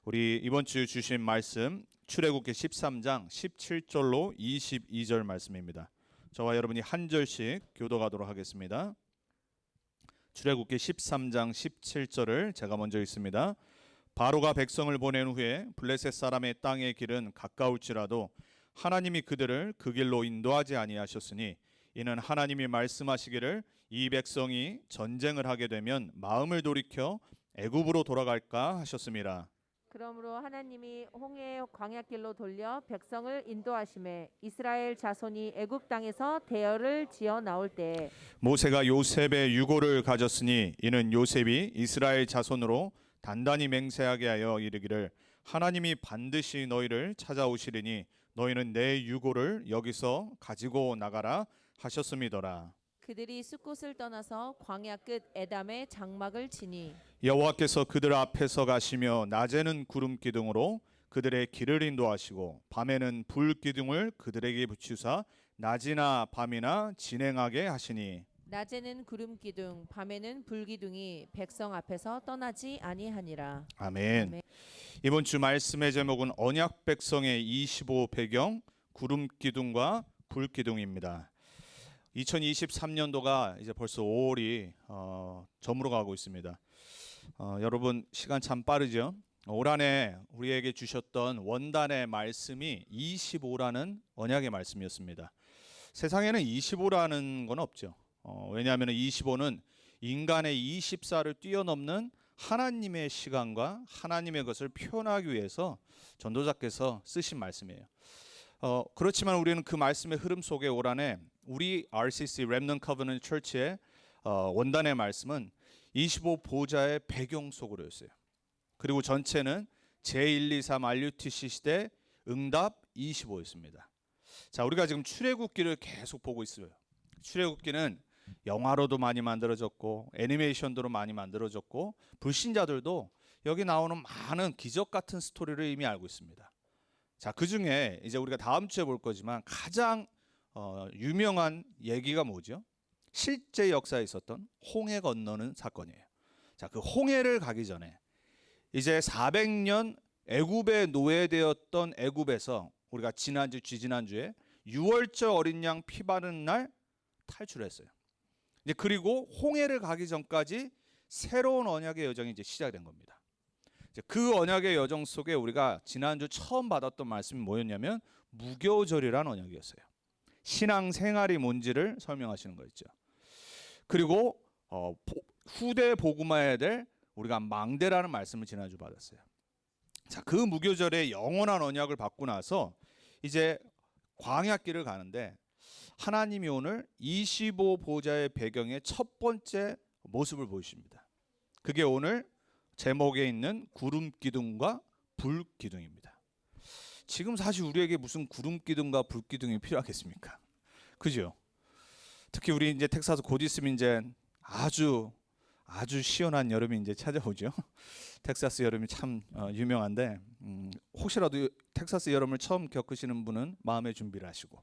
우리 이번 주 주신 말씀 출애굽기 13장 17절로 22절 말씀입니다. 저와 여러분이 한 절씩 교독하도록 하겠습니다. 출애굽기 13장 17절을 제가 먼저 읽습니다. 바로가 백성을 보낸 후에 블레셋 사람의 땅의 길은 가까울지라도 하나님이 그들을 그 길로 인도하지 아니하셨으니 이는 하나님이 말씀하시기를 이 백성이 전쟁을 하게 되면 마음을 돌이켜 애굽으로 돌아갈까 하셨음이라. 그러므로 하나님이 홍해의 광야길로 돌려 백성을 인도하심에 이스라엘 자손이 애굽 땅에서 대열을 지어 나올 때에 모세가 요셉의 유고를 가졌으니 이는 요셉이 이스라엘 자손으로 단단히 맹세하게 하여 이르기를 하나님이 반드시 너희를 찾아오시리니 너희는 내 유고를 여기서 가지고 나가라 하셨음이더라. 그들이 숫곳을 떠나서 광야 끝 에담에 장막을 치니 여호와께서 그들 앞에서 가시며 낮에는 구름 기둥으로 그들의 길을 인도하시고 밤에는 불 기둥을 그들에게 붙이사 낮이나 밤이나 진행하게 하시니 낮에는 구름 기둥 밤에는 불 기둥이 백성 앞에서 떠나지 아니하니라. 아멘. 아멘. 이번 주 말씀의 제목은 언약 백성의 25 배경 구름 기둥과 불 기둥입니다. 2023년도가 이제 벌써 5월이 저물어 가고 있습니다. 여러분 시간 참 빠르죠? 올 한해 우리에게 주셨던 원단의 말씀이 25라는 언약의 말씀이었습니다. 세상에는 25라는 건 없죠. 왜냐하면 25는 인간의 24를 뛰어넘는 하나님의 시간과 하나님의 것을 표현하기 위해서 전도자께서 쓰신 말씀이에요. 그렇지만 우리는 그 말씀의 흐름 속에 올 한해 우리 RCC Remnant Covenant Church의 원단의 말씀은 25 보좌의 배경 속으로였어요. 그리고 전체는 제123 RUTC 시대 응답 25였습니다. 자, 우리가 지금 출애굽기를 계속 보고 있어요. 출애굽기는 영화로도 많이 만들어졌고 애니메이션으로 많이 만들어졌고 불신자들도 여기 나오는 많은 기적 같은 스토리를 이미 알고 있습니다. 자, 그 중에 이제 우리가 다음 주에 볼 거지만 가장 유명한 얘기가 뭐죠? 실제 역사에 있었던 홍해 건너는 사건이에요. 자, 그 홍해를 가기 전에 이제 400년 애굽에 노예되었던 애굽에서 우리가 지난주, 지지난주에 6월절 어린 양 피 바른 날 탈출했어요. 이제 그리고 홍해를 가기 전까지 새로운 언약의 여정이 이제 시작된 겁니다. 그 언약의 여정 속에 우리가 지난주 처음 받았던 말씀이 뭐였냐면 무교절이라는 언약이었어요. 신앙생활이 뭔지를 설명하시는 거였죠. 그리고 후대 복음화해야 될 우리가 망대라는 말씀을 지난주 받았어요. 자, 그 무교절의 영원한 언약을 받고 나서 이제 광야길을 가는데 하나님이 오늘 25 보좌의 배경의 첫 번째 모습을 보여주십니다. 그게 오늘 제목에 있는 구름 기둥과 불 기둥입니다. 지금 사실 우리에게 무슨 구름 기둥과 불 기둥이 필요하겠습니까? 그죠? 특히 우리 이제 텍사스 곧 있으면 이제 아주 시원한 여름이 이제 찾아오죠. 텍사스 여름이 참 유명한데 혹시라도 텍사스 여름을 처음 겪으시는 분은 마음의 준비를 하시고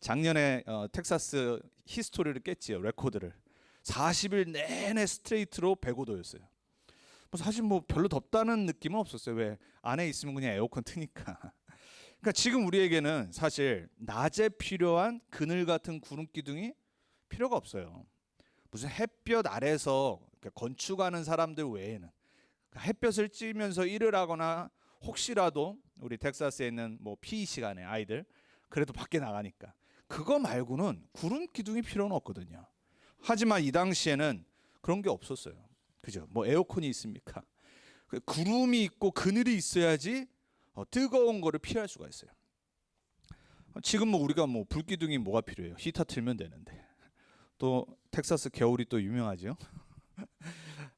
작년에 텍사스 히스토리를 깼지요. 레코드를 40일 내내 스트레이트로 105도였어요. 사실 별로 덥다는 느낌은 없었어요. 왜? 안에 있으면 그냥 에어컨 트니까. 그러니까 지금 우리에게는 사실 낮에 필요한 그늘 같은 구름 기둥이 필요가 없어요. 무슨 햇볕 아래서 건축하는 사람들 외에는 햇볕을 쬐면서 일을 하거나 혹시라도 우리 텍사스에 있는 PE 시간에 아이들 그래도 밖에 나가니까 그거 말고는 구름 기둥이 필요는 없거든요. 하지만 이 당시에는 그런 게 없었어요. 그죠? 에어컨이 있습니까? 구름이 있고 그늘이 있어야지 뜨거운 거를 피할 수가 있어요. 지금 우리가 불기둥이 뭐가 필요해요? 히터 틀면 되는데. 또 텍사스 겨울이 또 유명하죠.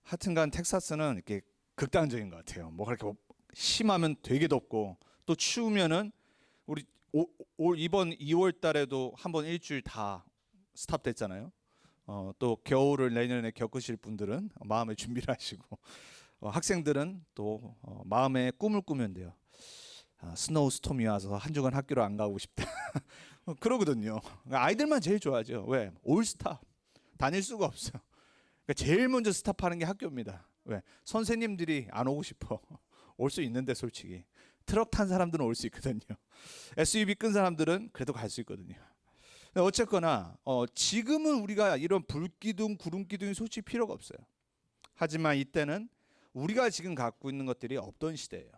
하여튼간 텍사스는 이렇게 극단적인 것 같아요. 그렇게 심하면 되게 덥고 또 추우면은 우리 이번 2월 달에도 한번 일주일 다 스탑됐잖아요. 또 겨울을 내년에 겪으실 분들은 마음의 준비를 하시고 학생들은 또 마음의 꿈을 꾸면 돼요. 스노우 스톰이 와서 한 주간 학교를 안 가고 싶다. 그러거든요. 아이들만 제일 좋아하죠. 왜? 올 스탑. 다닐 수가 없어요. 그러니까 제일 먼저 스탑하는 게 학교입니다. 왜? 선생님들이 안 오고 싶어. 올 수 있는데 솔직히 트럭 탄 사람들은 올 수 있거든요. SUV 끈 사람들은 그래도 갈 수 있거든요. 근데 어쨌거나 지금은 우리가 이런 불기둥, 구름기둥이 솔직히 필요가 없어요. 하지만 이때는 우리가 지금 갖고 있는 것들이 없던 시대예요.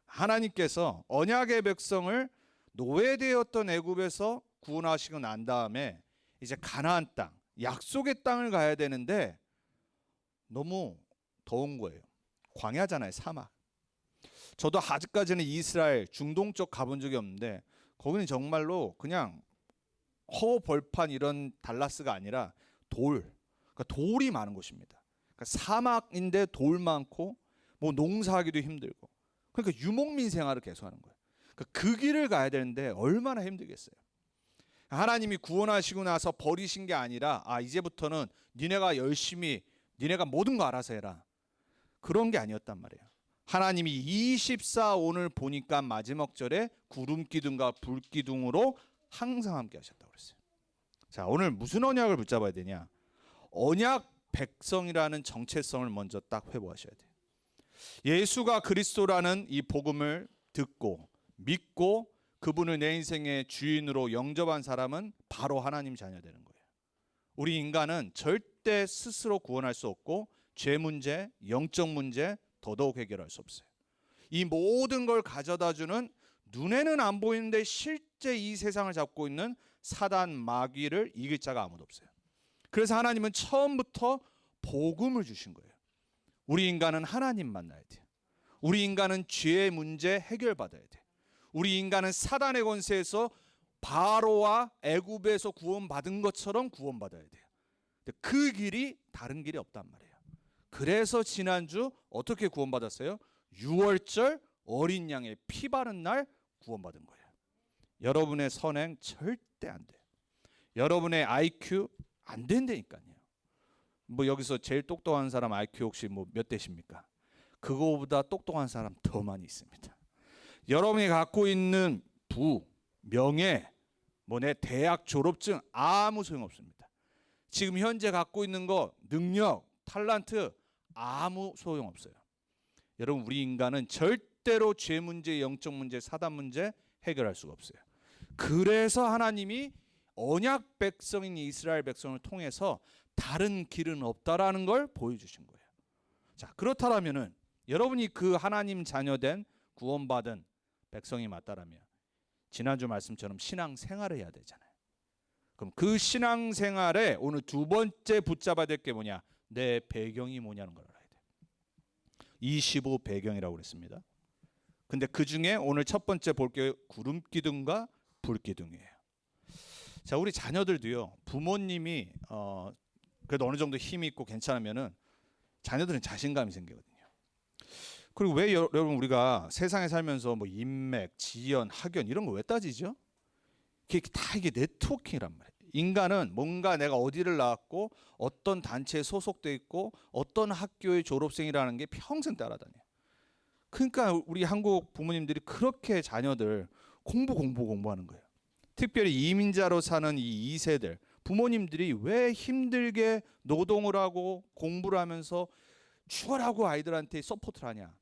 하나님께서 언약의 백성을 노예되었던 애굽에서 구원하시고 난 다음에 이제 가나안 땅, 약속의 땅을 가야 되는데 너무 더운 거예요. 광야잖아요, 사막. 저도 아직까지는 이스라엘, 중동 쪽 가본 적이 없는데 거기는 정말로 그냥 허벌판 이런 달라스가 아니라 그러니까 돌이 많은 곳입니다. 그러니까 사막인데 돌 많고 뭐 농사하기도 힘들고 그러니까 유목민 생활을 계속하는 거예요. 그러니까 그 길을 가야 되는데 얼마나 힘들겠어요. 하나님이 구원하시고 나서 버리신 게 아니라 이제부터는 니네가 열심히 니네가 모든 거 알아서 해라. 그런 게 아니었단 말이에요. 하나님이 24 오늘 보니까 마지막 절에 구름기둥과 불기둥으로 항상 함께 하셨다고 그랬어요. 자, 오늘 무슨 언약을 붙잡아야 되냐? 언약 백성이라는 정체성을 먼저 딱 회복하셔야 돼요. 예수가 그리스도라는 이 복음을 듣고 믿고 그분을 내 인생의 주인으로 영접한 사람은 바로 하나님 자녀 되는 거예요. 우리 인간은 절대 스스로 구원할 수 없고 죄 문제, 영적 문제 더더욱 해결할 수 없어요. 이 모든 걸 가져다주는 눈에는 안 보이는데 실제 이 세상을 잡고 있는 사단 마귀를 이길 자가 아무도 없어요. 그래서 하나님은 처음부터 복음을 주신 거예요. 우리 인간은 하나님 만나야 돼요. 우리 인간은 죄의 문제 해결받아야 돼요. 우리 인간은 사단의 권세에서 바로와 애굽에서 구원받은 것처럼 구원받아야 돼요. 그 길이 다른 길이 없단 말이에요. 그래서 지난주 어떻게 구원받았어요? 6월절 어린 양의 피 바른 날 구원받은 거예요. 여러분의 선행 절대 안 돼요. 여러분의 IQ 안 된다니까요. 뭐 여기서 제일 똑똑한 사람 IQ 혹시 뭐 몇 대십니까? 그거보다 똑똑한 사람 더 많이 있습니다. 여러분이 갖고 있는 부, 명예, 뭐 내 대학 졸업증 아무 소용없습니다. 지금 현재 갖고 있는 거 능력, 탤런트 아무 소용없어요. 여러분 우리 인간은 절대로 죄 문제, 영적 문제, 사단 문제 해결할 수가 없어요. 그래서 하나님이 언약 백성인 이스라엘 백성을 통해서 다른 길은 없다라는 걸 보여주신 거예요. 자, 그렇다면은 여러분이 그 하나님 자녀된 구원받은 백성이 맞다라면 지난주 말씀처럼 신앙 생활을 해야 되잖아요. 그럼 그 신앙 생활에 오늘 두 번째 붙잡아야 될 게 뭐냐? 내 배경이 뭐냐는 걸 알아야 돼요. 25 배경이라고 그랬습니다. 근데 그 중에 오늘 첫 번째 볼 게 구름기둥과 불기둥이에요. 자, 우리 자녀들도요. 부모님이 그래도 어느 정도 힘이 있고 괜찮으면은 자녀들은 자신감이 생기거든요. 그리고 왜 여러분 우리가 세상에 살면서 뭐 인맥, 지연, 학연 이런 거 왜 따지죠? 이게 네트워킹이란 말이에요. 인간은 뭔가 내가 어디를 나왔고 어떤 단체에 소속돼 있고 어떤 학교의 졸업생이라는 게 평생 따라다녀요. 그러니까 우리 한국 부모님들이 그렇게 자녀들 공부하는 거예요. 특별히 이민자로 사는 이 2세들 부모님들이 왜 힘들게 노동을 하고 공부를 하면서 추월하고 아이들한테 서포트를 하냐?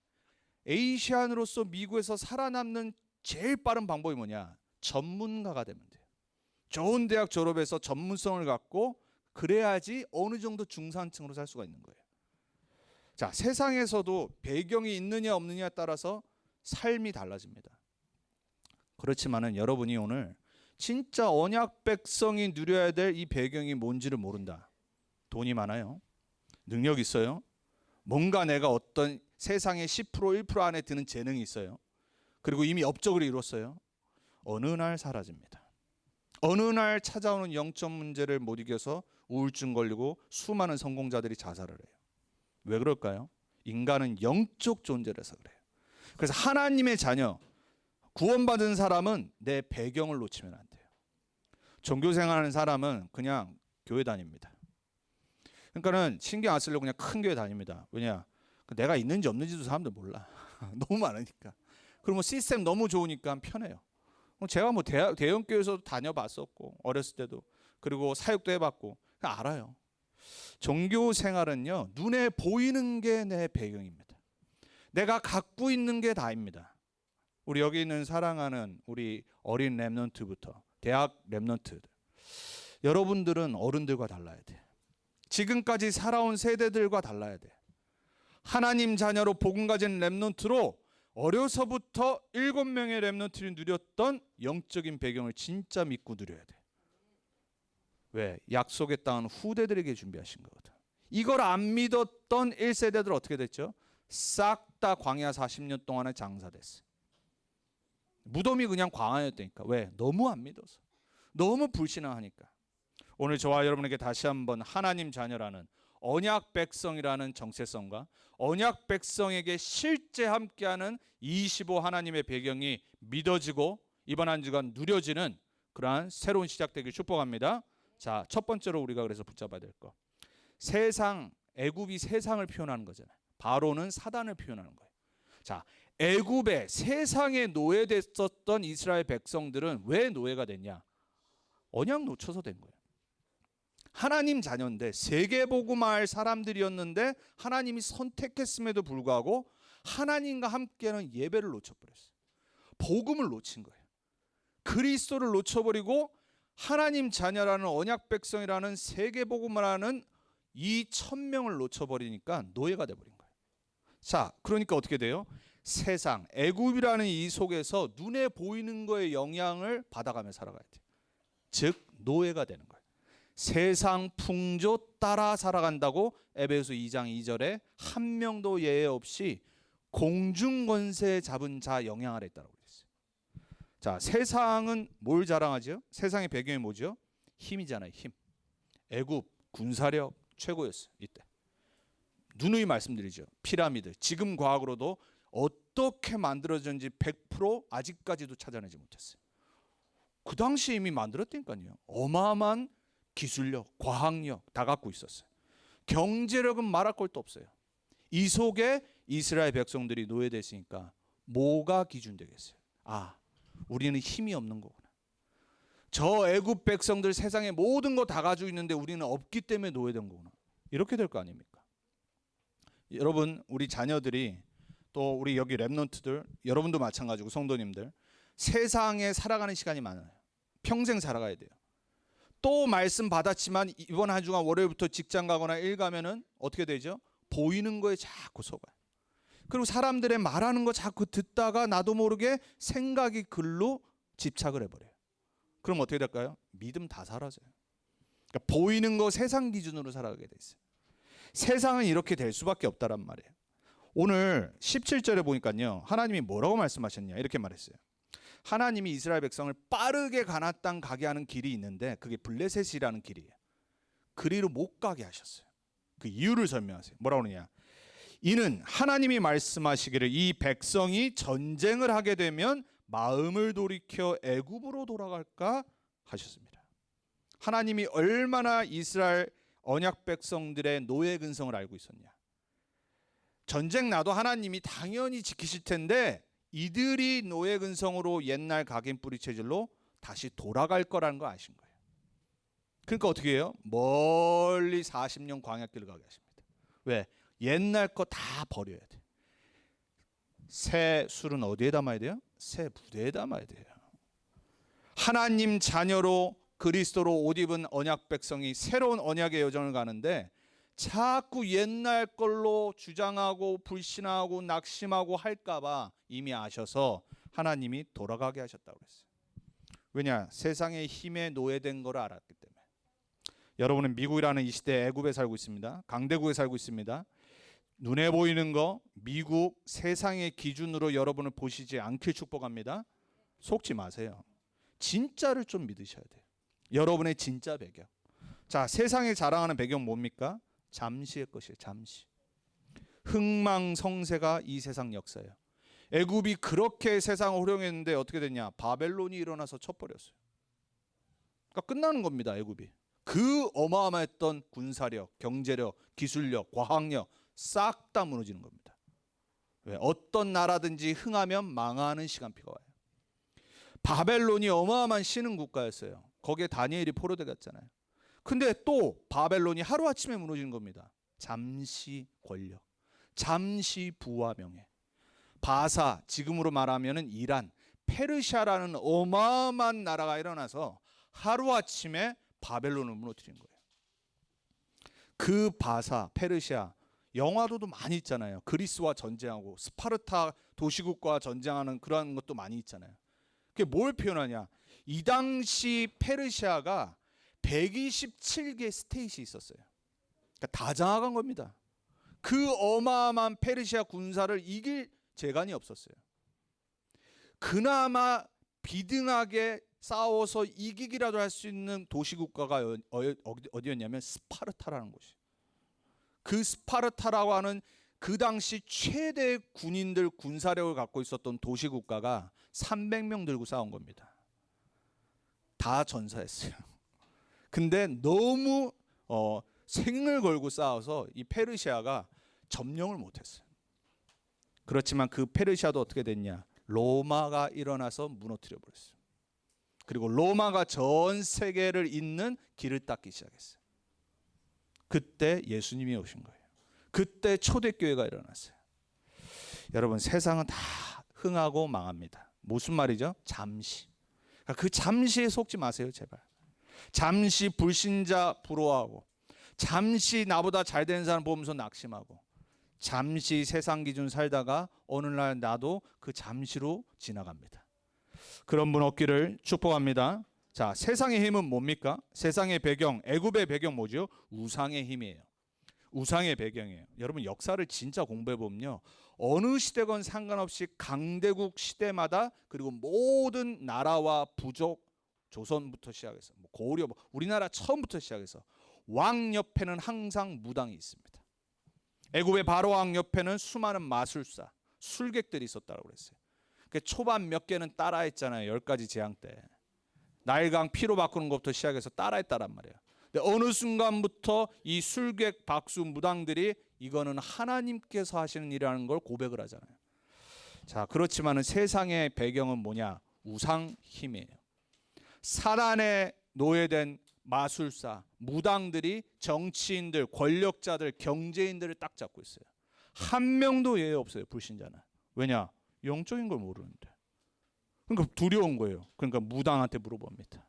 에이시안으로서 미국에서 살아남는 제일 빠른 방법이 뭐냐? 전문가가 되면 돼요. 좋은 대학 졸업해서 전문성을 갖고 그래야지 어느 정도 중산층으로 살 수가 있는 거예요. 자, 세상에서도 배경이 있느냐 없느냐에 따라서 삶이 달라집니다. 그렇지만은 여러분이 오늘 진짜 언약 백성이 누려야 될 이 배경이 뭔지를 모른다. 돈이 많아요. 능력 있어요. 뭔가 내가 어떤 세상의 10% 1% 안에 드는 재능이 있어요. 그리고 이미 업적을 이뤘어요. 어느 날 사라집니다. 어느 날 찾아오는 영적 문제를 못 이겨서 우울증 걸리고 수많은 성공자들이 자살을 해요. 왜 그럴까요? 인간은 영적 존재라서 그래요. 그래서 하나님의 자녀, 구원받은 사람은 내 배경을 놓치면 안 돼요. 종교 생활하는 사람은 그냥 교회 다닙니다. 그러니까는 신경 안 쓰려고 그냥 큰 교회 다닙니다. 왜냐? 내가 있는지 없는지도 사람들 몰라. 너무 많으니까. 그리고 뭐 시스템 너무 좋으니까 편해요. 제가 뭐 대형 교회에서도 다녀봤었고 어렸을 때도 그리고 사역도 해봤고 알아요. 종교 생활은요 눈에 보이는 게 내 배경입니다. 내가 갖고 있는 게 다입니다. 우리 여기 있는 사랑하는 우리 어린 렘넌트부터 대학 렘넌트들, 여러분들은 어른들과 달라야 돼. 지금까지 살아온 세대들과 달라야 돼. 하나님 자녀로 복음 가진 렘넌트로 어려서부터 7명의 렘넌트를 누렸던 영적인 배경을 진짜 믿고 누려야 돼. 왜? 약속의 땅은 후대들에게 준비하신 거거든. 이걸 안 믿었던 1세대들 어떻게 됐죠? 싹 다 광야 40년 동안에 장사됐어. 무덤이 그냥 광야였다니까. 왜? 너무 안 믿어서. 너무 불신앙하니까. 오늘 저와 여러분에게 다시 한번 하나님 자녀라는 언약 백성이라는 정체성과 언약 백성에게 실제 함께하는 25 하나님의 배경이 믿어지고 이번 한 주간 누려지는 그러한 새로운 시작되길 축복합니다. 자, 첫 번째로 우리가 그래서 붙잡아야 될 거. 세상, 애굽이 세상을 표현하는 거잖아요. 바로는 사단을 표현하는 거예요. 자, 애굽에 세상에 노예됐었던 이스라엘 백성들은 왜 노예가 됐냐? 언약 놓쳐서 된 거예요. 하나님 자녀인데 세계복음할 사람들이었는데 하나님이 선택했음에도 불구하고 하나님과 함께하는 예배를 놓쳐버렸어요. 복음을 놓친 거예요. 그리스도를 놓쳐버리고 하나님 자녀라는 언약 백성이라는 세계복음을 하는 이 1000명을 놓쳐버리니까 노예가 돼버린 거예요. 자, 그러니까 어떻게 돼요? 세상, 애굽이라는 이 속에서 눈에 보이는 거에 영향을 받아가며 살아가야 돼요. 즉 노예가 되는 거예요. 세상 풍조 따라 살아간다고 에베소 2장 2절에 한 명도 예외 없이 공중권세 잡은 자 영향 아래 있다고 그랬어요. 자, 세상은 뭘 자랑하죠? 세상의 배경이 뭐죠? 힘이잖아요. 힘. 애굽 군사력 최고였어요. 이때. 누누이 말씀드리죠. 피라미드. 지금 과학으로도 어떻게 만들어졌는지 100% 아직까지도 찾아내지 못했어요. 그 당시에 이미 만들었다니까요. 어마어마한 기술력, 과학력 다 갖고 있었어요. 경제력은 말할 것도 없어요. 이 속에 이스라엘 백성들이 노예됐으니까 뭐가 기준 되겠어요? 아, 우리는 힘이 없는 거구나. 저 애굽 백성들 세상에 모든 거 다 가지고 있는데 우리는 없기 때문에 노예된 거구나. 이렇게 될 거 아닙니까? 여러분, 우리 자녀들이 또 우리 여기 렘넌트들, 여러분도 마찬가지고 성도님들 세상에 살아가는 시간이 많아요. 평생 살아가야 돼요. 또 말씀 받았지만 이번 한 주간 월요일부터 직장 가거나 일 가면은 어떻게 되죠? 보이는 거에 자꾸 속아요. 그리고 사람들의 말하는 거 자꾸 듣다가 나도 모르게 생각이 글로 집착을 해버려요. 그럼 어떻게 될까요? 믿음 다 사라져요. 그러니까 보이는 거 세상 기준으로 살아가게 돼 있어요. 세상은 이렇게 될 수밖에 없다란 말이에요. 오늘 17절에 보니까요, 하나님이 뭐라고 말씀하셨냐 이렇게 말했어요. 하나님이 이스라엘 백성을 빠르게 가나안 땅 가게 하는 길이 있는데 그게 블레셋이라는 길이에요. 그리로 못 가게 하셨어요. 그 이유를 설명하세요. 뭐라고 그러냐? 이는 하나님이 말씀하시기를 이 백성이 전쟁을 하게 되면 마음을 돌이켜 애굽으로 돌아갈까 하셨습니다. 하나님이 얼마나 이스라엘 언약 백성들의 노예 근성을 알고 있었냐? 전쟁 나도 하나님이 당연히 지키실 텐데 이들이 노예 근성으로 옛날 각인 뿌리 체질로 다시 돌아갈 거라는 거 아신 거예요. 그러니까 어떻게 해요? 멀리 40년 광야길을 가게 하십니다. 왜? 옛날 거 다 버려야 돼. 새 술은 어디에 담아야 돼요? 새 부대에 담아야 돼요. 하나님 자녀로 그리스도로 옷 입은 언약 백성이 새로운 언약의 여정을 가는데 자꾸 옛날 걸로 주장하고 불신하고 낙심하고 할까봐 이미 아셔서 하나님이 돌아가게 하셨다고 그랬어요. 왜냐? 세상의 힘에 노예된 걸 알았기 때문에. 여러분은 미국이라는 이 시대에 애굽에 살고 있습니다. 강대국에 살고 있습니다. 눈에 보이는 거 미국 세상의 기준으로 여러분을 보시지 않길 축복합니다. 속지 마세요. 진짜를 좀 믿으셔야 돼요. 여러분의 진짜 배경. 자, 세상에 자랑하는 배경 뭡니까? 잠시의 것이에요. 잠시. 흥망성쇠가 이 세상 역사예요. 애굽이 그렇게 세상을 호령했는데 어떻게 됐냐? 바벨론이 일어나서 쳐버렸어요. 그러니까 끝나는 겁니다. 애굽이. 그 어마어마했던 군사력, 경제력, 기술력, 과학력 싹 다 무너지는 겁니다. 왜? 어떤 나라든지 흥하면 망하는 시간표가 와요. 바벨론이 어마어마한 신흥 국가였어요. 거기에 다니엘이 포로되었잖아요. 근데 또 바벨론이 하루아침에 무너지는 겁니다. 잠시 권력, 잠시 부와 명예. 바사, 지금으로 말하면은 이란, 페르시아라는 어마어마한 나라가 일어나서 하루아침에 바벨론을 무너뜨린 거예요. 그 바사, 페르시아, 영화도도 많이 있잖아요. 그리스와 전쟁하고 스파르타 도시국과 전쟁하는 그런 것도 많이 있잖아요. 그게 뭘 표현하냐? 이 당시 페르시아가 127개 스테이트이 있었어요. 그러니까 다 장악한 겁니다. 그 어마어마한 페르시아 군사를 이길 재간이 없었어요. 그나마 비등하게 싸워서 이기기라도 할 수 있는 도시국가가 어디였냐면 스파르타라는 곳이. 그 스파르타라고 하는 그 당시 최대 군인들 군사력을 갖고 있었던 도시국가가 300명 들고 싸운 겁니다. 다 전사했어요. 근데 너무 생을 걸고 싸워서 이 페르시아가 점령을 못했어요. 그렇지만 그 페르시아도 어떻게 됐냐? 로마가 일어나서 무너뜨려 버렸어요. 그리고 로마가 전 세계를 잇는 길을 닦기 시작했어요. 그때 예수님이 오신 거예요. 그때 초대교회가 일어났어요. 여러분, 세상은 다 흥하고 망합니다. 무슨 말이죠? 잠시. 그 잠시에 속지 마세요, 제발. 잠시 불신자 부러워하고, 잠시 나보다 잘 되는 사람 보면서 낙심하고, 잠시 세상 기준 살다가 어느 날 나도 그 잠시로 지나갑니다. 그런 분 없기를 축복합니다. 자, 세상의 힘은 뭡니까? 세상의 배경, 애굽의 배경 뭐죠? 우상의 힘이에요. 우상의 배경이에요. 여러분, 역사를 진짜 공부해 보면요, 어느 시대건 상관없이 강대국 시대마다, 그리고 모든 나라와 부족, 조선부터 시작해서 고려, 우리나라 처음부터 시작해서 왕 옆에는 항상 무당이 있습니다. 애굽의 바로 왕 옆에는 수많은 마술사, 술객들이 있었다고 그랬어요. 초반 몇 개는 따라했잖아요. 10가지 재앙 때. 나일강 피로 바꾸는 것부터 시작해서 따라했다란 말이에요. 근데 어느 순간부터 이 술객, 박수, 무당들이 이거는 하나님께서 하시는 일이라는 걸 고백을 하잖아요. 자, 그렇지만은 세상의 배경은 뭐냐? 우상 힘이에요. 사단에 노예된 마술사, 무당들이 정치인들, 권력자들, 경제인들을 딱 잡고 있어요. 한 명도 예외 없어요, 불신자는. 왜냐? 영적인 걸 모르는데. 그러니까 두려운 거예요. 그러니까 무당한테 물어봅니다.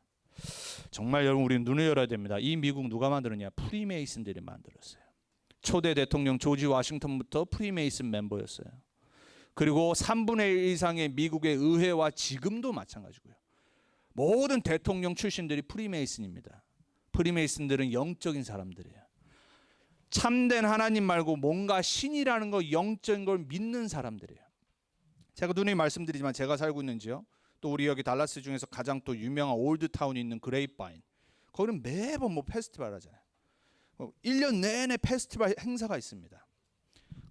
정말 여러분, 우리 눈을 열어야 됩니다. 이 미국 누가 만들었냐? 프리메이슨들이 만들었어요. 초대 대통령 조지 워싱턴부터 프리메이슨 멤버였어요. 그리고 3분의 1 이상의 미국의 의회와 지금도 마찬가지고요. 모든 대통령 출신들이 프리메이슨입니다. 프리메이슨들은 영적인 사람들이에요. 참된 하나님 말고 뭔가 신이라는 거, 영적인 걸 믿는 사람들이에요. 제가 누누이 말씀드리지만 제가 살고 있는 지역, 또 우리 여기 달라스 중에서 가장 또 유명한 올드타운이 있는 그레이프바인, 거기는 매번 페스티벌 하잖아요. 1년 내내 페스티벌 행사가 있습니다.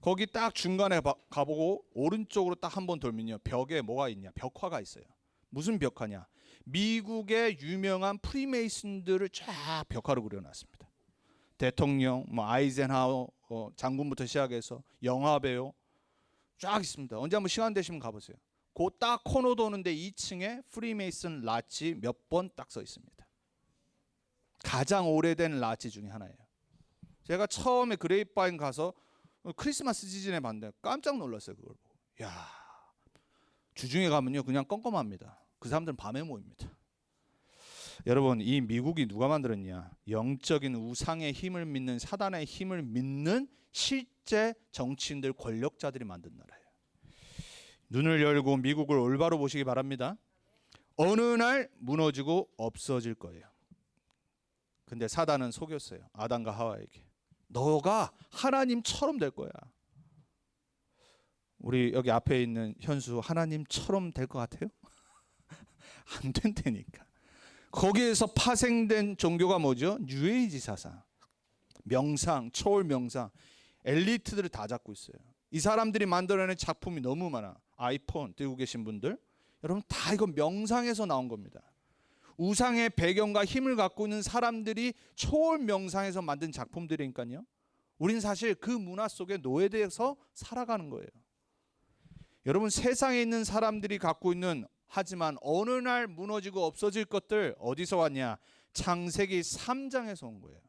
거기 딱 중간에 가보고 오른쪽으로 딱 한 번 돌면요, 벽에 뭐가 있냐? 벽화가 있어요. 무슨 벽화냐? 미국의 유명한 프리메이슨들을 쫙 벽화로 그려놨습니다. 대통령, 아이젠하워 장군부터 시작해서 영화배우 쫙 있습니다. 언제 한번 시간 되시면 가보세요. 그 딱 코너 도는데 2층에 프리메이슨 라치 몇 번 딱 써 있습니다. 가장 오래된 라치 중에 하나예요. 제가 처음에 그레이프바인 가서 크리스마스 시즌에 봤는데 깜짝 놀랐어요. 그걸 보고. 야, 주중에 가면요 그냥 껌껌합니다. 그 사람들은 밤에 모입니다. 여러분, 이 미국이 누가 만들었냐? 영적인 우상의 힘을 믿는, 사단의 힘을 믿는 실제 정치인들, 권력자들이 만든 나라예요. 눈을 열고 미국을 올바로 보시기 바랍니다. 어느 날 무너지고 없어질 거예요. 근데 사단은 속였어요. 아담과 하와에게. 너가 하나님처럼 될 거야. 우리 여기 앞에 있는 현수 하나님처럼 될 것 같아요? 안 된다니까. 거기에서 파생된 종교가 뭐죠? 뉴에이지 사상, 명상, 초월 명상, 엘리트들을 다 잡고 있어요. 이 사람들이 만들어낸 작품이 너무 많아. 아이폰 들고 계신 분들, 여러분 다 이거 명상에서 나온 겁니다. 우상의 배경과 힘을 갖고 있는 사람들이 초월 명상에서 만든 작품들이니까요. 우린 사실 그 문화 속에 노예돼서 살아가는 거예요. 여러분, 세상에 있는 사람들이 갖고 있는, 하지만 어느 날 무너지고 없어질 것들 어디서 왔냐? 창세기 3장에서 온 거예요.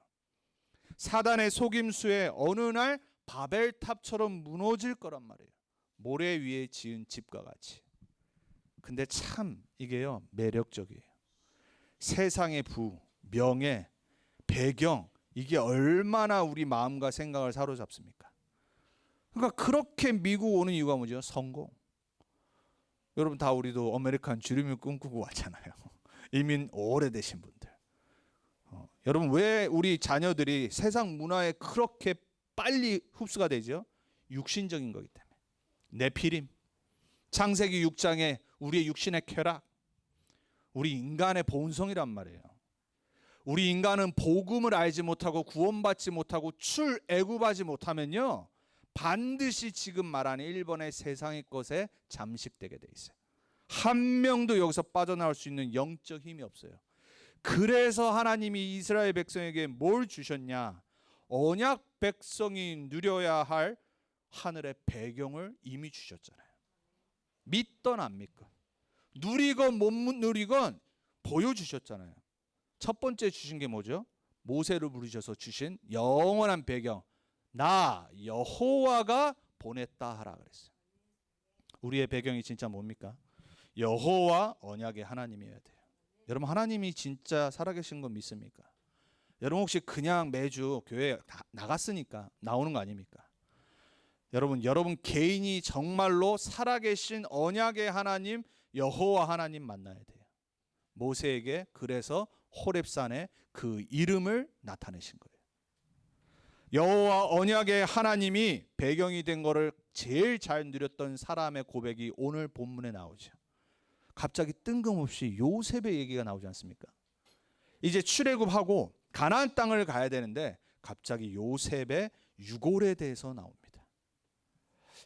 사단의 속임수에 어느 날 바벨탑처럼 무너질 거란 말이에요. 모래 위에 지은 집과 같이. 근데 참 이게요 매력적이에요. 세상의 부, 명예, 배경 이게 얼마나 우리 마음과 생각을 사로잡습니까? 그러니까 그렇게 미국 오는 이유가 뭐죠? 성공. 여러분 다 우리도 아메리칸 드림을 꿈꾸고 왔잖아요. 이민 오래되신 분들. 여러분 왜 우리 자녀들이 세상 문화에 그렇게 빨리 흡수가 되죠? 육신적인 거기 때문에. 네피림, 창세기 6장에 우리의 육신의 쾌락, 우리 인간의 본성이란 말이에요. 우리 인간은 복음을 알지 못하고 구원받지 못하고 출애굽하지 못하면요 반드시 지금 말하는 일본의 세상의 것에 잠식되게 돼 있어요. 한 명도 여기서 빠져나올 수 있는 영적 힘이 없어요. 그래서 하나님이 이스라엘 백성에게 뭘 주셨냐? 언약 백성이 누려야 할 하늘의 배경을 이미 주셨잖아요. 믿던 안 믿건, 누리건 못 누리건 보여주셨잖아요. 첫 번째 주신 게 뭐죠? 모세를 부르셔서 주신 영원한 배경. 나 여호와가 보냈다 하라 그랬어요. 우리의 배경이 진짜 뭡니까? 여호와 언약의 하나님이어야 돼요. 여러분 하나님이 진짜 살아계신 거 믿습니까? 여러분 혹시 그냥 매주 교회 나갔으니까 나오는 거 아닙니까? 여러분 개인이 정말로 살아계신 언약의 하나님 여호와 하나님 만나야 돼요. 모세에게 그래서 호렙산에 그 이름을 나타내신 거예요. 여호와 언약의 하나님이 배경이 된 거를 제일 잘 누렸던 사람의 고백이 오늘 본문에 나오죠. 갑자기 뜬금없이 요셉의 얘기가 나오지 않습니까? 이제 출애굽하고 가나안 땅을 가야 되는데 갑자기 요셉의 유골에 대해서 나옵니다.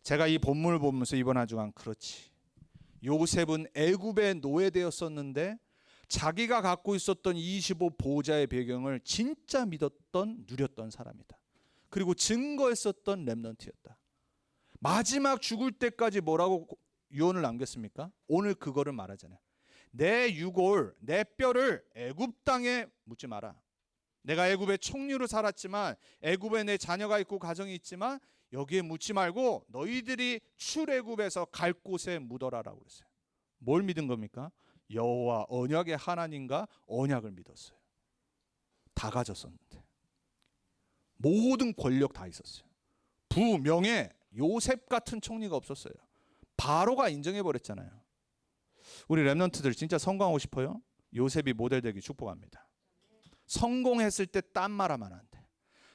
제가 이 본문을 보면서 이번 한 주간 그렇지. 요셉은 애굽에 노예되었었는데 자기가 갖고 있었던 25 보호자의 배경을 진짜 믿었던 누렸던 사람이다. 그리고 증거했었던 렘넌트였다. 마지막 죽을 때까지 뭐라고 유언을 남겼습니까? 오늘 그거를 말하잖아요. 내 유골, 내 뼈를 애굽 땅에 묻지 마라. 내가 애굽에 총리로 살았지만 애굽에 내 자녀가 있고 가정이 있지만 여기에 묻지 말고 너희들이 출애굽에서 갈 곳에 묻어라라고 그랬어요. 뭘 믿은 겁니까? 여호와 언약의 하나님과 언약을 믿었어요. 다 가졌었는데 모든 권력 다 있었어요. 부, 명예, 요셉 같은 총리가 없었어요. 바로가 인정해 버렸잖아요. 우리 렘넌트들 진짜 성공하고 싶어요? 요셉이 모델 되기 축복합니다. 성공했을 때 딴 말하면 안 돼.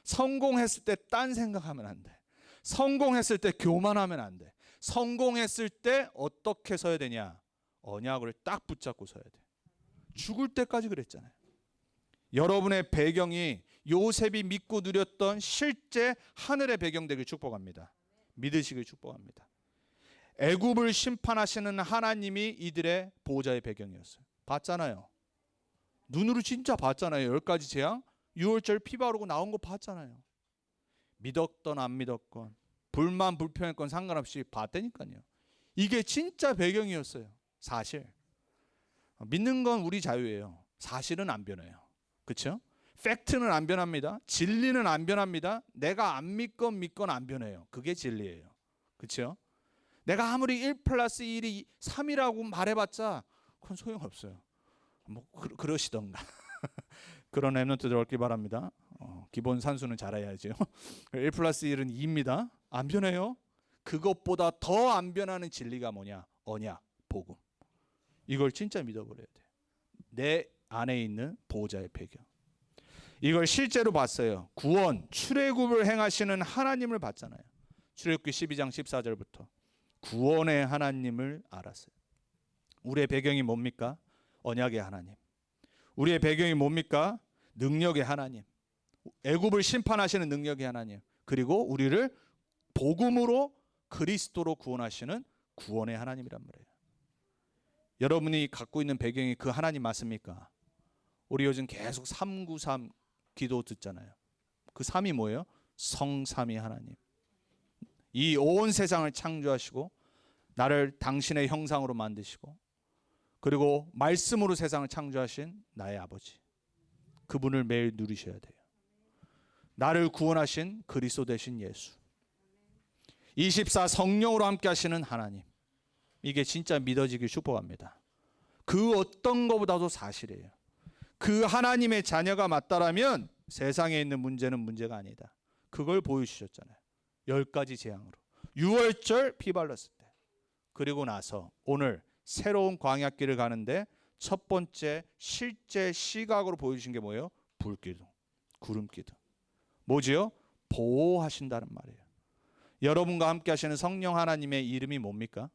성공했을 때 딴 생각하면 안 돼. 성공했을 때 교만하면 안 돼. 성공했을 때 어떻게 서야 되냐? 언약을 딱 붙잡고 서야 돼. 죽을 때까지 그랬잖아요. 여러분의 배경이 요셉이 믿고 누렸던 실제 하늘의 배경 되길 축복합니다. 믿으시길 축복합니다. 애굽을 심판하시는 하나님이 이들의 보호자의 배경이었어요. 봤잖아요. 눈으로 진짜 봤잖아요. 10가지 재앙, 6월절 피 바르고 나온 거 봤잖아요. 믿었던 안 믿었건 불만 불평했건 상관없이 봤다니까요. 이게 진짜 배경이었어요. 사실 믿는 건 우리 자유예요. 사실은 안 변해요. 그렇죠? 팩트는 안 변합니다. 진리는 안 변합니다. 내가 안 믿건 믿건 안 변해요. 그게 진리예요. 그렇죠? 내가 아무리 1 플러스 1이 3이라고 말해봤자 그건 소용없어요. 뭐 그러시던가. 그런 렘넌트들 얻기 바랍니다. 기본 산수는 잘해야죠. 1 플러스 1은 2입니다. 안 변해요. 그것보다 더 안 변하는 진리가 뭐냐? 언약, 복음. 이걸 진짜 믿어버려야 돼요. 내 안에 있는 보호자의 배경. 이걸 실제로 봤어요. 구원, 출애굽을 행하시는 하나님을 봤잖아요. 출애굽기 12장 14절부터 구원의 하나님을 알았어요. 우리의 배경이 뭡니까? 언약의 하나님. 우리의 배경이 뭡니까? 능력의 하나님. 애굽을 심판하시는 능력의 하나님. 그리고 우리를 복음으로 그리스도로 구원하시는 구원의 하나님이란 말이에요. 여러분이 갖고 있는 배경이 그 하나님 맞습니까? 우리 요즘 계속 393 기도 듣잖아요. 그 3이 뭐예요? 성삼위 하나님. 이 온 세상을 창조하시고 나를 당신의 형상으로 만드시고 그리고 말씀으로 세상을 창조하신 나의 아버지. 그분을 매일 누리셔야 돼요. 나를 구원하신 그리스도 되신 예수. 24 성령으로 함께 하시는 하나님. 이게 진짜 믿어지길 축복합니다. 그 어떤 것보다도 사실이에요. 그 하나님의 자녀가 맞다라면 세상에 있는 문제는 문제가 아니다. 그걸 보여주셨잖아요. 10가지 재앙으로. 6월절 피 발랐을 때. 그리고 나서 오늘 새로운 광야길을 가는데 첫 번째 실제 시각으로 보여주신 게 뭐예요? 불기둥, 구름기둥. 뭐지요? 보호하신다는 말이에요. 여러분과 함께 하시는 성령 하나님의 이름이 뭡니까?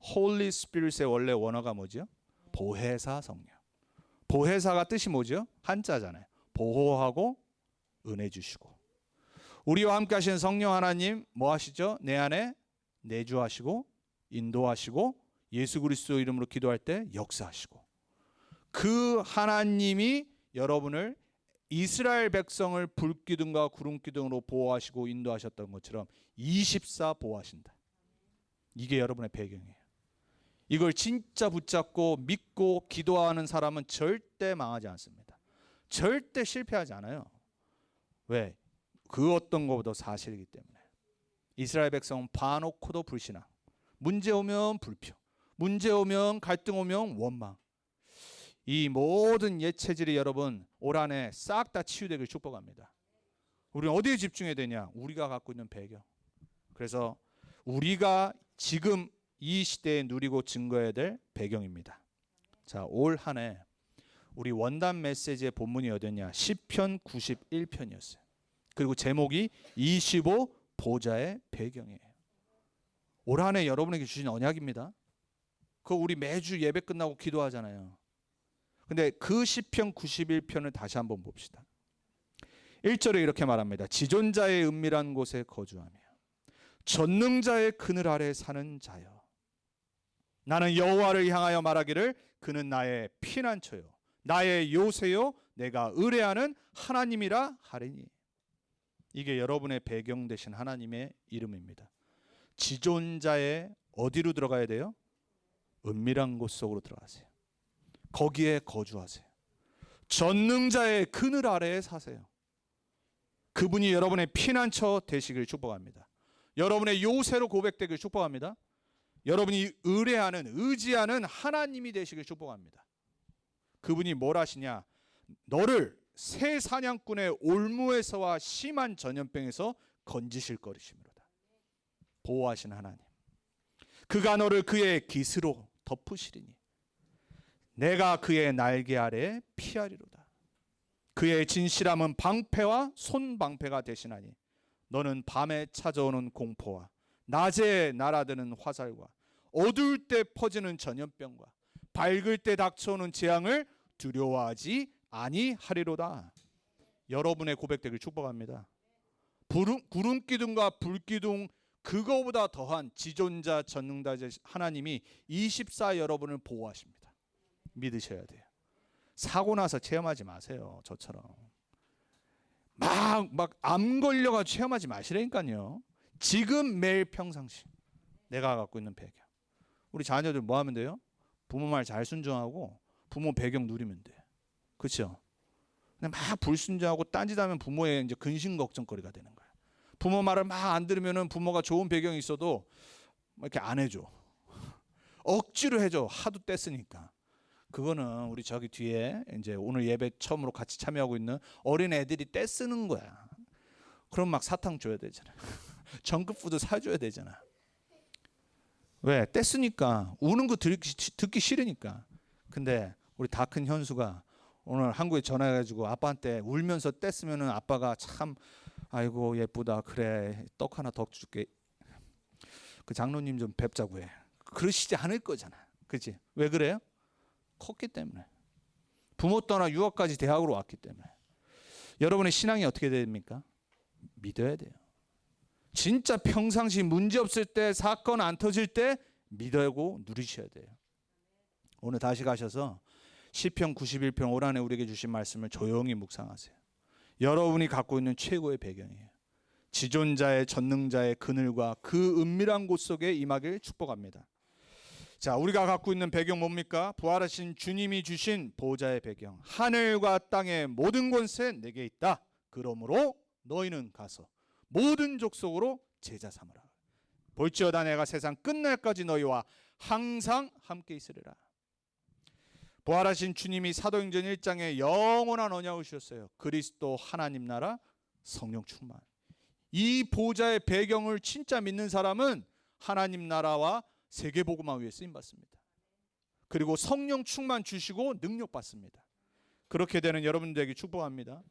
Holy Spirit의 원래 원어가 뭐죠? 보혜사 성령. 보혜사가 뜻이 뭐죠? 한자잖아요. 보호하고 은혜 주시고. 우리와 함께 하시는 성령 하나님 뭐 하시죠? 내 안에 내주하시고 인도하시고 예수 그리스도 이름으로 기도할 때 역사하시고. 그 하나님이 여러분을 이스라엘 백성을 불기둥과 구름기둥으로 보호하시고 인도하셨던 것처럼 24 보호하신다. 이게 여러분의 배경이에요. 이걸 진짜 붙잡고 믿고 기도하는 사람은 절대 망하지 않습니다. 절대 실패하지 않아요. 왜? 그 어떤 것보다 사실이기 때문에. 이스라엘 백성은 봐놓고도 불신앙. 문제 오면 불평. 문제 오면 갈등 오면 원망. 이 모든 옛 체질이 여러분 올 한해 싹 다 치유되길 축복합니다. 우리는 어디에 집중해야 되냐? 우리가 갖고 있는 배경. 그래서 우리가 지금 이 시대에 누리고 증거해야 될 배경입니다. 자, 올 한해 우리 원단 메시지의 본문이 어디였냐? 시편 91편이었어요. 그리고 제목이 25 보좌의 배경이에요. 올 한해 여러분에게 주신 언약입니다. 그거 우리 매주 예배 끝나고 기도하잖아요. 근데 그 시편 91편을 다시 한번 봅시다. 1절에 이렇게 말합니다. 지존자의 은밀한 곳에 거주하며 전능자의 그늘 아래 사는 자여, 나는 여호와를 향하여 말하기를 그는 나의 피난처요 나의 요새요 내가 의뢰하는 하나님이라 하리니. 이게 여러분의 배경 되신 하나님의 이름입니다. 지존자의 어디로 들어가야 돼요? 은밀한 곳 속으로 들어가세요. 거기에 거주하세요. 전능자의 그늘 아래에 사세요. 그분이 여러분의 피난처 되시길 축복합니다. 여러분의 요새로 고백되길 축복합니다. 여러분이 의뢰하는 의지하는 하나님이 되시길 축복합니다. 그분이 뭘 하시냐? 너를 새 사냥꾼의 올무에서와 심한 전염병에서 건지실 것이시므로다. 보호하신 하나님. 그가 너를 그의 깃으로 덮으시리니 내가 그의 날개 아래 피하리로다. 그의 진실함은 방패와 손방패가 되시나니 너는 밤에 찾아오는 공포와 낮에 날아드는 화살과 어두울 때 퍼지는 전염병과 밝을 때 닥쳐오는 재앙을 두려워하지 아니하리로다. 여러분의 고백되길 축복합니다. 구름기둥과 불기둥 그거보다 더한 지존자 전능자 하나님이 24 여러분을 보호하십니다. 믿으셔야 돼요. 사고 나서 체험하지 마세요. 저처럼 막 암 걸려가 체험하지 마시라니까요. 지금 매일 평상시 내가 갖고 있는 배경. 우리 자녀들 뭐 하면 돼요? 부모 말 잘 순종하고 부모 배경 누리면 돼. 그렇죠? 근데 막 불순종하고 딴짓하면 부모의 이제 근심 걱정거리가 되는 거야. 부모 말을 막 안 들으면은 부모가 좋은 배경이 있어도 이렇게 안 해줘. 억지로 해줘. 하도 뗐으니까. 그거는 우리 저기 뒤에 이제 오늘 예배 처음으로 같이 참여하고 있는 어린 애들이 떼쓰는 거야. 그럼 막 사탕 줘야 되잖아. 정크푸드 사줘야 되잖아. 왜? 떼쓰니까 우는 거 듣기 싫으니까. 근데 우리 다 큰 현수가 오늘 한국에 전화해가지고 아빠한테 울면서 떼쓰면은 아빠가 참 아이고 예쁘다 그래 떡 하나 더 줄게. 그 장로님 좀 뵙자고 해. 그러시지 않을 거잖아. 그렇지? 왜 그래요? 컸기 때문에. 부모 떠나 유학까지 대학으로 왔기 때문에. 여러분의 신앙이 어떻게 됩니까? 믿어야 돼요. 진짜 평상시 문제 없을 때 사건 안 터질 때 믿어야고 누리셔야 돼요. 오늘 다시 가셔서 시편 91편 올 한해 우리에게 주신 말씀을 조용히 묵상하세요. 여러분이 갖고 있는 최고의 배경이에요. 지존자의 전능자의 그늘과 그 은밀한 곳 속에 임하길 축복합니다. 자, 우리가 갖고 있는 배경 뭡니까? 부활하신 주님이 주신 보좌의 배경. 하늘과 땅의 모든 권세 내게 있다. 그러므로 너희는 가서 모든 족속으로 제자 삼으라. 볼지어다 내가 세상 끝날까지 너희와 항상 함께 있으리라. 부활하신 주님이 사도행전 1장에 영원한 언약을 주셨어요. 그리스도 하나님 나라 성령 충만. 이 보좌의 배경을 진짜 믿는 사람은 하나님 나라와 세계복음화 위에 쓰임받습니다. 그리고 성령 충만 주시고 능력 받습니다. 그렇게 되는 여러분들에게 축복합니다.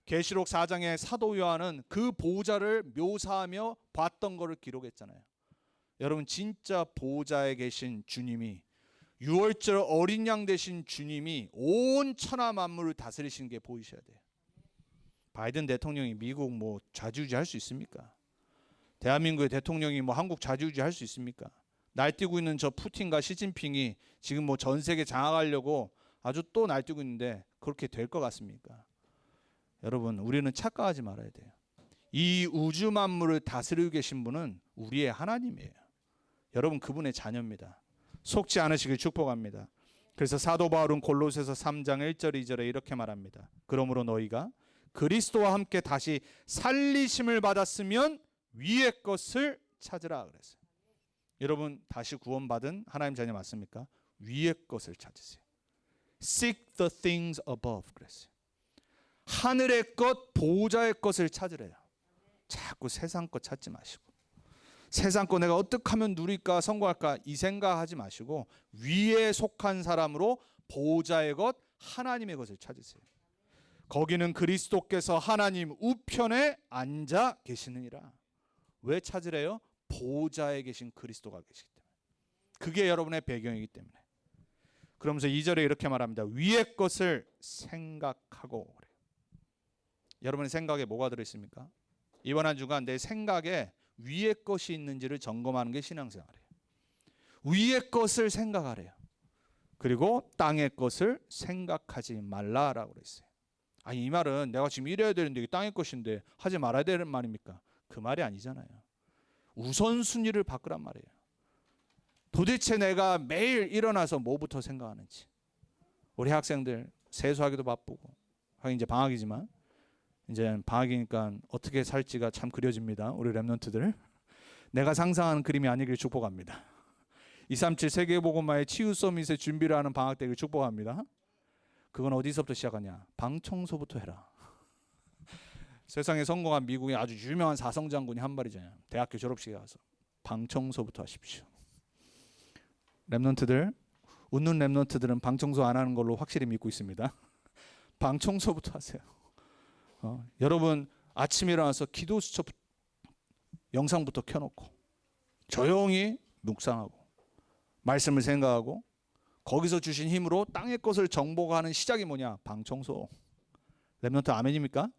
계시록 4장의 사도 요한은 그 보좌를 묘사하며 봤던 것을 기록했잖아요. 여러분 진짜 보좌에 계신 주님이, 유월절 어린 양 되신 주님이 온 천하 만물을 다스리시는 게 보이셔야 돼요. 바이든 대통령이 미국 뭐 좌지우지 할 수 있습니까? 대한민국의 대통령이 뭐 한국 좌지우지 할 수 있습니까? 날뛰고 있는 저 푸틴과 시진핑이 지금 뭐 전 세계 장악하려고 아주 또 날뛰고 있는데 그렇게 될 것 같습니까? 여러분 우리는 착각하지 말아야 돼요. 이 우주 만물을 다스리고 계신 분은 우리의 하나님이에요. 여러분 그분의 자녀입니다. 속지 않으시길 축복합니다. 그래서 사도 바울은 골로새서 3장 1절 2절에 이렇게 말합니다. 그러므로 너희가 그리스도와 함께 다시 살리심을 받았으면 위의 것을 찾으라 그랬어요. 여러분 다시 구원받은 하나님 자녀 맞습니까? 위의 것을 찾으세요. Seek the things above 그랬어요. 하늘의 것, 보좌의 것을 찾으래요. 자꾸 세상 것 찾지 마시고, 세상 거 내가 어떻게 하면 누릴까 성공할까 이 생각하지 마시고 위에 속한 사람으로 보좌의 것, 하나님의 것을 찾으세요. 거기는 그리스도께서 하나님 우편에 앉아 계시느니라. 왜 찾으래요? 보좌에 계신 그리스도가 계시기 때문에. 그게 여러분의 배경이기 때문에. 그러면서 2절에 이렇게 말합니다. 위의 것을 생각하고 그래요. 여러분의 생각에 뭐가 들어있습니까? 이번 한 주간 내 생각에 위의 것이 있는지를 점검하는 게 신앙생활이에요. 위의 것을 생각하래요. 그리고 땅의 것을 생각하지 말라라고 그랬어요. 아니 이 말은 내가 지금 이래야 되는데 이게 땅의 것인데 하지 말아야 되는 말입니까? 그 말이 아니잖아요. 우선순위를 바꾸란 말이에요. 도대체 내가 매일 일어나서 뭐부터 생각하는지. 우리 학생들 세수하기도 바쁘고, 하긴 이제 방학이지만 이제 방학이니까 어떻게 살지가 참 그려집니다. 우리 랩런트들. 내가 상상하는 그림이 아니길 축복합니다. 237 세계복음화의 치유 서밋의 준비를 하는 방학 때를 축복합니다. 그건 어디서부터 시작하냐? 방 청소부터 해라. 세상에 성공한 미국의 아주 유명한 사성 장군이 한 말이잖아요. 대학교 졸업식에 가서 방 청소부터 하십시오. 랩런트들, 웃는 랩런트들은 방 청소 안 하는 걸로 확실히 믿고 있습니다. 방 청소부터 하세요. 여러분 아침에 일어나서 기도 수첩 영상부터 켜놓고 조용히 묵상하고 말씀을 생각하고 거기서 주신 힘으로 땅의 것을 정복하는 시작이 뭐냐? 방 청소. 랩런트 아멘입니까?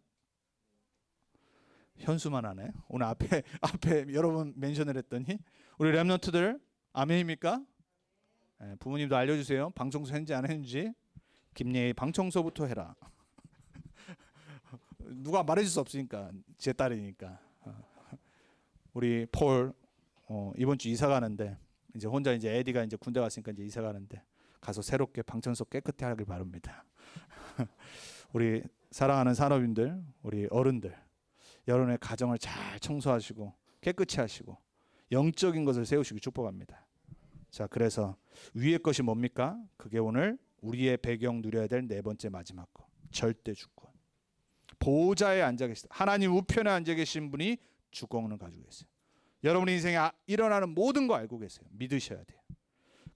현수만 하네. 오늘 앞에 여러분 멘션을 했더니 우리 랩런트들 아멘입니까? 네, 부모님도 알려주세요. 방 청소 했는지 안 했는지. 김예희 방 청소부터 해라. 누가 말해줄 수 없으니까 제 딸이니까. 우리 폴 이번 주 이사 가는데 이제 혼자 이제 에디가 이제 군대 갔으니까 이제 이사 가는데 가서 새롭게 방 청소 깨끗하게 하길 바랍니다. 우리 사랑하는 산업인들, 우리 어른들, 여러분의 가정을 잘 청소하시고 깨끗이 하시고 영적인 것을 세우시기 축복합니다. 자, 그래서 위의 것이 뭡니까? 그게 오늘 우리의 배경 누려야 될 네 번째 마지막 거. 절대 주권. 보좌에 앉아 계시다. 하나님 우편에 앉아 계신 분이 주권을 가지고 계세요. 여러분의 인생에 일어나는 모든 거 알고 계세요. 믿으셔야 돼요.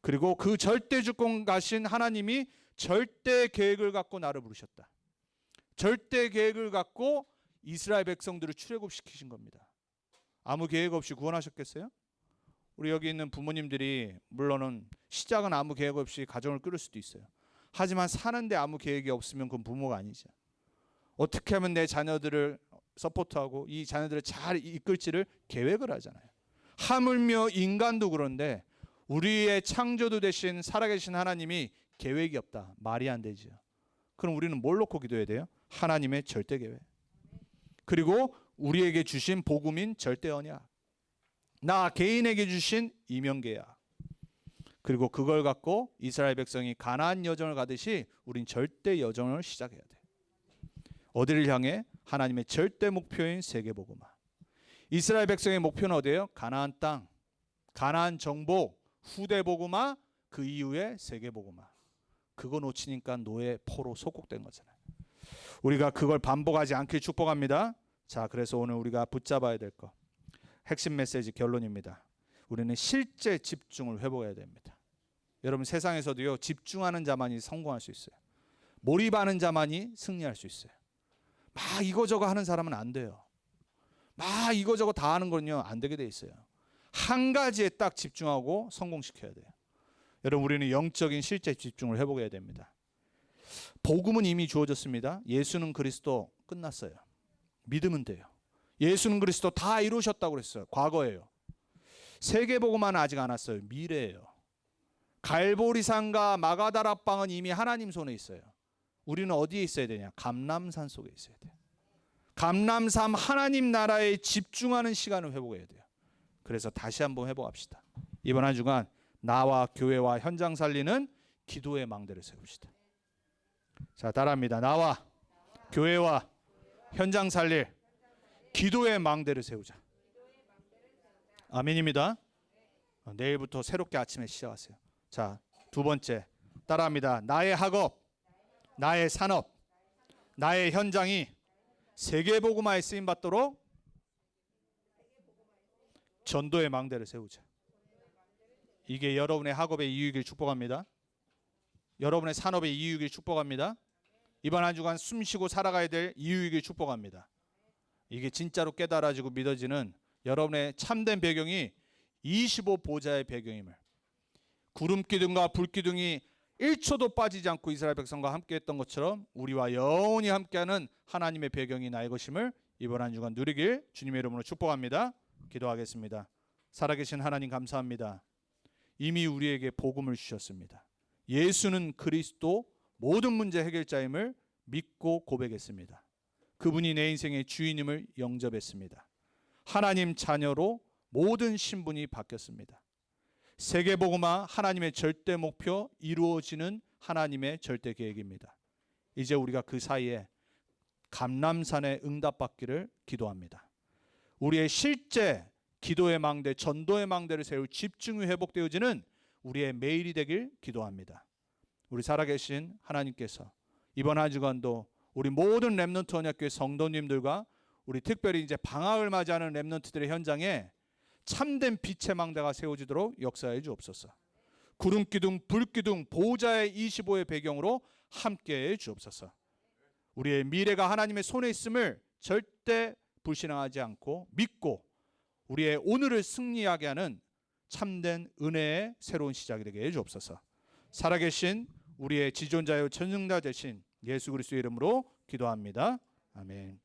그리고 그 절대 주권 가신 하나님이 절대 계획을 갖고 나를 부르셨다. 절대 계획을 갖고 이스라엘 백성들을 출애굽시키신 겁니다. 아무 계획 없이 구원하셨겠어요? 우리 여기 있는 부모님들이 물론은 시작은 아무 계획 없이 가정을 꾸릴 수도 있어요. 하지만 사는데 아무 계획이 없으면 그건 부모가 아니죠. 어떻게 하면 내 자녀들을 서포트하고 이 자녀들을 잘 이끌지를 계획을 하잖아요. 하물며 인간도 그런데 우리의 창조주 되신 살아계신 하나님이 계획이 없다. 말이 안 되죠. 그럼 우리는 뭘 놓고 기도해야 돼요? 하나님의 절대 계획. 그리고 우리에게 주신 복음인 절대 언약. 나 개인에게 주신 이명 계약. 그리고 그걸 갖고 이스라엘 백성이 가나안 여정을 가듯이 우린 절대 여정을 시작해야 돼. 어디를 향해? 하나님의 절대 목표인 세계 복음화. 이스라엘 백성의 목표는 어디예요? 가나안 땅, 가나안 정복, 후대 복음화, 그 이후에 세계 복음화. 그거 놓치니까 노예 포로 속국된 거잖아요. 우리가 그걸 반복하지 않길 축복합니다. 자, 그래서 오늘 우리가 붙잡아야 될 거, 핵심 메시지 결론입니다. 우리는 실제 집중을 회복해야 됩니다. 여러분, 세상에서도요, 집중하는 자만이 성공할 수 있어요. 몰입하는 자만이 승리할 수 있어요. 막 이거저거 하는 사람은 안 돼요. 막 이거저거 다 하는 건요, 안 되게 돼 있어요. 한 가지에 딱 집중하고 성공시켜야 돼요. 여러분, 우리는 영적인 실제 집중을 회복해야 됩니다. 복음은 이미 주어졌습니다. 예수는 그리스도, 끝났어요. 믿으면 돼요. 예수는 그리스도 다 이루셨다고 그랬어요. 과거예요. 세계복음화는 아직 안 왔어요. 미래예요. 갈보리산과 마가다락방은 이미 하나님 손에 있어요. 우리는 어디에 있어야 되냐? 감람산 속에 있어야 돼요. 감람산 하나님 나라에 집중하는 시간을 회복해야 돼요. 그래서 다시 한번 회복합시다. 이번 한 주간 나와 교회와 현장 살리는 기도의 망대를 세웁시다. 자, 따라합니다. 나와 교회와 현장 살릴 기도의 망대를 세우자. 아멘입니다. 내일부터 새롭게 아침에 시작하세요. 자, 두 번째, 따라합니다. 나의 학업, 나의 산업, 나의 현장이 세계복음화에 쓰임받도록 전도의 망대를 세우자. 이게 여러분의 학업의 이유이길 축복합니다. 여러분의 산업의 이유이길 축복합니다. 이번 한 주간 숨쉬고 살아가야 될 이유이길 축복합니다. 이게 진짜로 깨달아지고 믿어지는 여러분의 참된 배경이 25보좌의 배경임을, 구름기둥과 불기둥이 1초도 빠지지 않고 이스라엘 백성과 함께했던 것처럼 우리와 영원히 함께하는 하나님의 배경이 나의 것임을 이번 한 주간 누리길 주님의 이름으로 축복합니다. 기도하겠습니다. 살아계신 하나님, 감사합니다. 이미 우리에게 복음을 주셨습니다. 예수는 그리스도, 모든 문제 해결자임을 믿고 고백했습니다. 그분이 내 인생의 주인임을 영접했습니다. 하나님 자녀로 모든 신분이 바뀌었습니다. 세계복음화, 하나님의 절대 목표, 이루어지는 하나님의 절대 계획입니다. 이제 우리가 그 사이에 감람산에 응답받기를 기도합니다. 우리의 실제 기도의 망대, 전도의 망대를 세울 집중이 회복되어지는 우리의 매일이 되길 기도합니다. 우리 살아계신 하나님께서 이번 한 주간도 우리 모든 렘넌트 언약교회 성도님들과 우리 특별히 이제 방학을 맞이하는 렘넌트들의 현장에 참된 빛의 망대가 세워지도록 역사해 주옵소서. 구름기둥, 불기둥, 보호자의 25의 배경으로 함께해 주옵소서. 우리의 미래가 하나님의 손에 있음을 절대 불신앙하지 않고 믿고 우리의 오늘을 승리하게 하는 참된 은혜의 새로운 시작이 되게 해 주옵소서. 살아계신 우리의 지존자요 전능자 되신 예수 그리스도의 이름으로 기도합니다. 아멘.